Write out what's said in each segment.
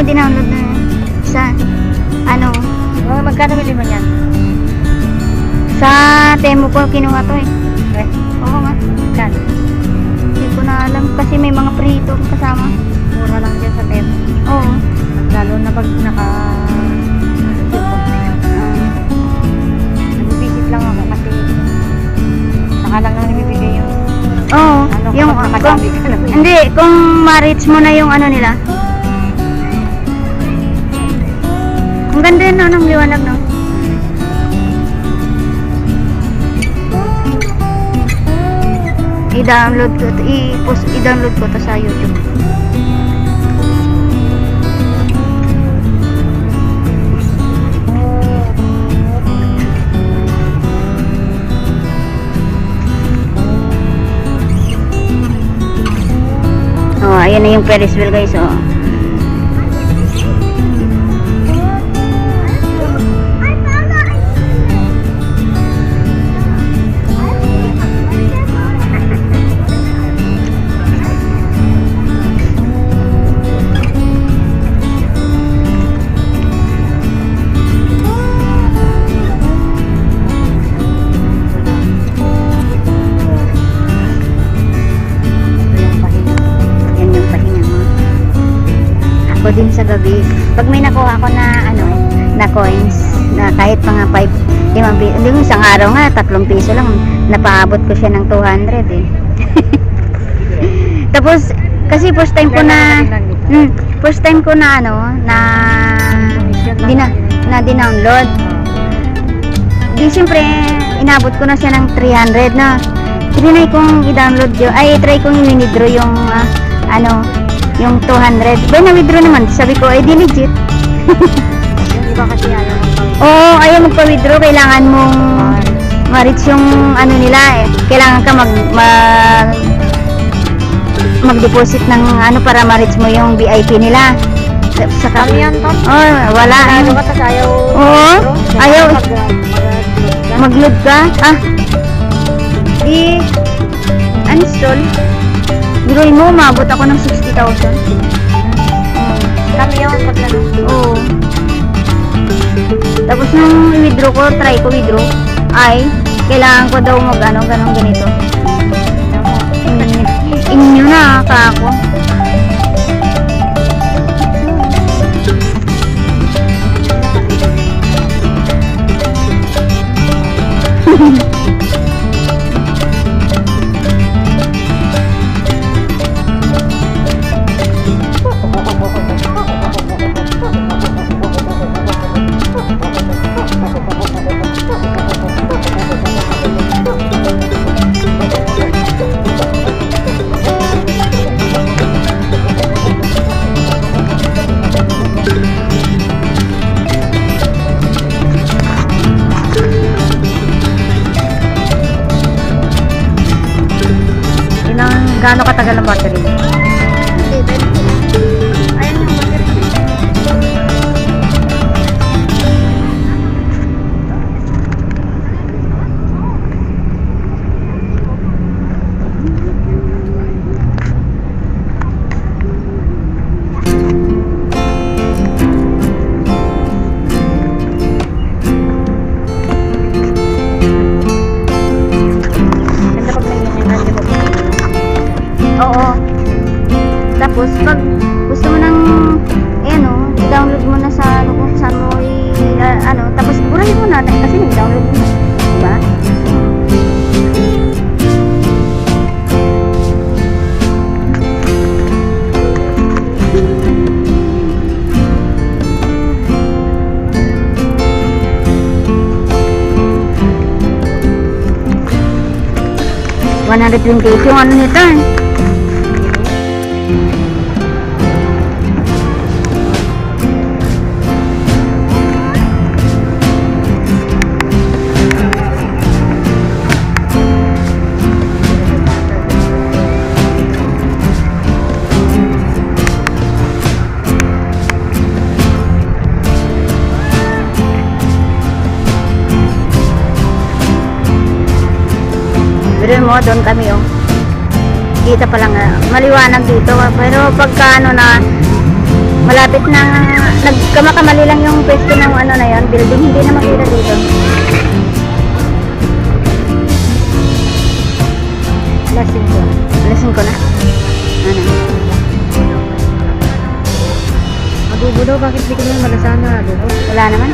ko dinownload na sa ano, Magkano bili mo yan? sa Temu ko kinuha to eh. Eh, Oo nga. magkano? Hindi ko na alam kasi may mga prito kasama. Mura lang dyan sa Temu. Oo. Lalo na pag nag-visit lang ako kasi saka lang nang nabibigay yung Oo. ano Yung kapag nakadami ka na. hindi, kung ma-reach mo na yung ano nila. Ang ganda yun, no, ng liwanag, no? I-download ko to, i-download ko to sa YouTube. Oh, ayan na yung Ferris wheel, guys, oh. Yan yung pahinga mo. Ako din sa gabi. Pag may nakuha ako na ano, na coins, na kahit mga 5, 5 piso, hindi mo isang araw nga, 3 piso lang, napaabot ko siya ng 200 eh. Tapos, kasi first time ko na, first time ko na ano, na dinownload. Di siyempre, inabot ko na siya ng 300 na. Trinay kong i-download yun, ay try kong i-withdraw yung ano, yung 200. Ba, na-withdraw naman. Sabi ko, ay di legit. Yung iba kasi ayaw Oo, ayaw magpa-withdraw. Kailangan mong ma-reach yung ano nila eh. Kailangan ka mag-deposit ng ano para ma-reach mo yung VIP nila. Sa Kami yan, Tom. Oh, wala. Ayaw ka, tas ayaw. Oo, ayaw. Mag-load ka? Ah, uninstall. Biruin mo, umabot ako ng 60,000. Kami yun, pag ano. Oo. Tapos nung i-withdraw ko, try ko withdraw, ay, kailangan ko daw mag-ano, ganito. Inyo na, kako. Gaano katagal ang battery? Ayan yung battery. Ganda pag nangyayang di ba? Oo. Tapos, pag gusto mo nang, i-download mo na sa, ano, kung saan mo tapos, burahin mo na, kasi nag-download mo na. Diba? $128 yung ano nito eh. Pero mo, doon kami oh. Kita pa lang, maliwanag dito. Pero pagka ano na, Malapit na, nagkamakamali lang yung pwesto ng ano na yon, building, hindi na makita dito. Lasing ko. Lasing ko na. Ano? Adobo daw, bakit di ko naman malasana adobo? Wala naman.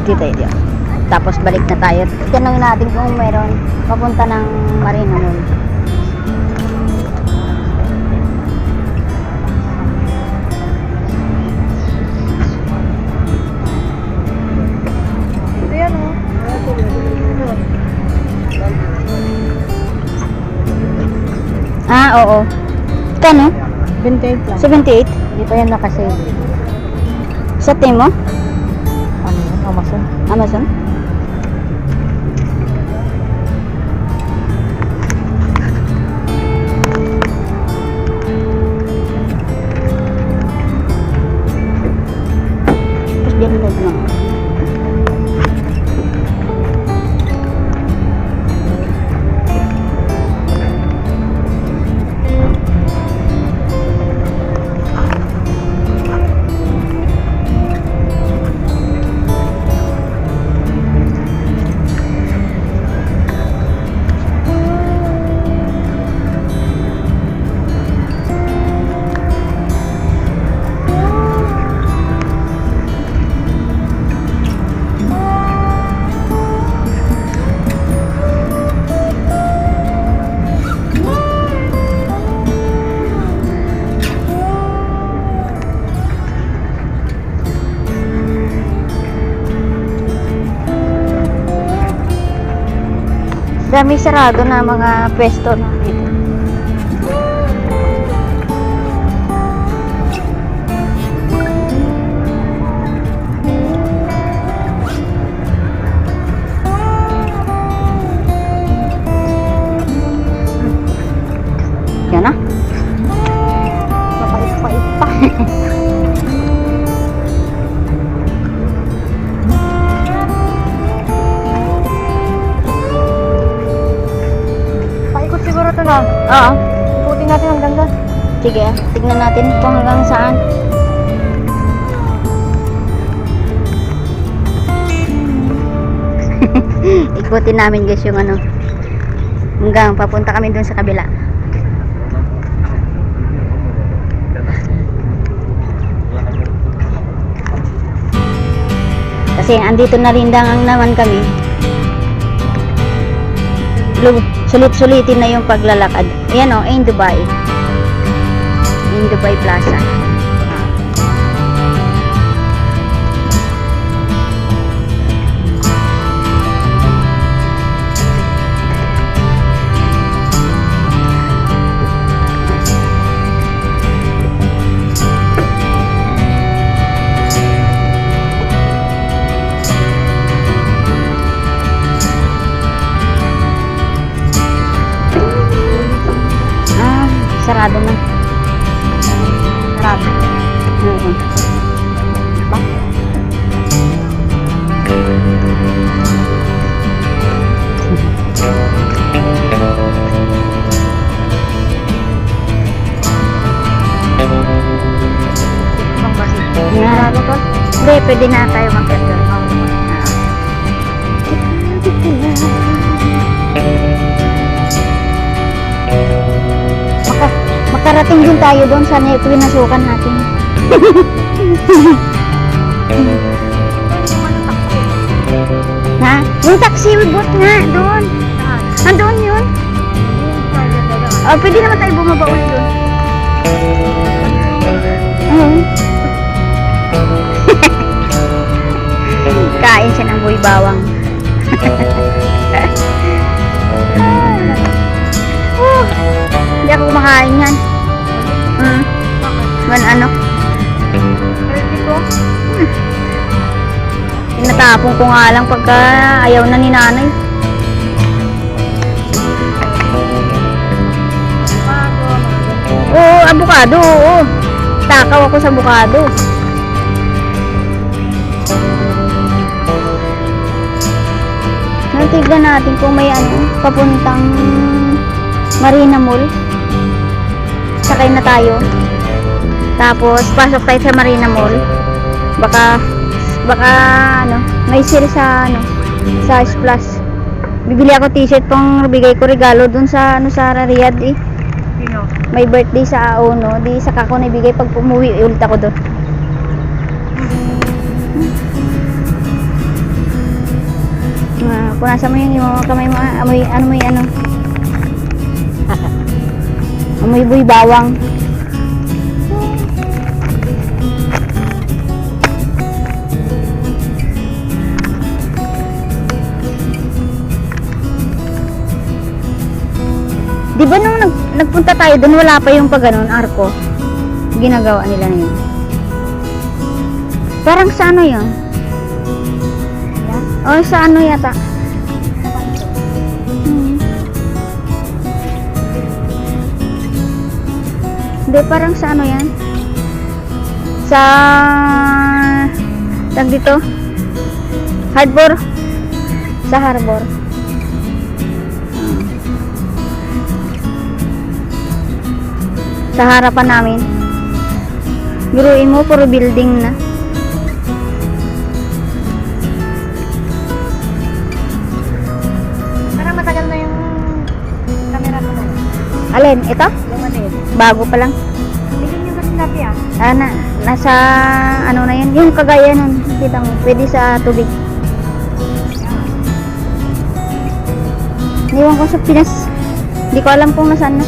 Dito yun. Tapos balik na tayo. Tanongin natin kung meron papunta ng Marina Mall. Ito yan oh. Ah, oo. Kano? 28 lang. 78? Dito yan nakasave. Sa Temo? Ano yan? Amazon. Amazon? Tapos download lang. Dami sarado na mga pwesto na dito. Yan na. Mapait-pait pa. Paikot siguro ito na. Oo. Ikutin natin hanggang doon. Sige, tignan natin kung hanggang saan. Ikutin namin guys yung ano. Hanggang papunta kami dun sa kabila. Kasi andito na rin naman kami. Sulit-sulitin na yung paglalakad. Ayan o, in Dubai. In Dubai Plaza. sarado na. Marami. Oo. Ibang basi. Yan. Sarado to? Hindi, pwede na tayo mag-enter. Makarating din tayo doon sa pinasukan natin. Ha? Yung taxi bot nga, doon. Andun yun. Pwede naman tayo bumaba ulit doon. Kain siya ng buhay bawang. Hindi ako kumakain yan. Ano? Tinatapon ko nga lang pagka ayaw na ni nanay. Oo, abukado, oo. Takaw ako sa abukado. Tignan natin kung may papuntang Marina Mall. Sakay na tayo. Tapos pasok tayo sa Marina Mall. Baka may sale sa sa Splash. Bibili ako t-shirt pang bigay ko regalo dun sa sa Riyadh eh. Sino? May birthday sa Uno, di saka ko naibigay pag umuwi ulit ako doon. Punasan mo yung mga kamay mo, amoy amoy buhay bawang. Di ba nung nagpunta tayo doon, wala pa yung pag-ganon, arko? Ginagawa nila na yun. Parang sa ano yun? O sa ano yata? Hindi, parang sa ano yan? Sa... tag dito? Harbor? Sa harbor. Sa harapan namin. Biruin mo, puro building na. Parang matagal na yung camera ko na. Alin? Ito? Lumanid. Bago pa lang. Tignan nyo kasi dati ah. Nasa ano na yan? Yung kagaya nun. Kita mo, pwede sa tubig. Niwan ko sa Pinas. Hindi ko alam kung nasaan na.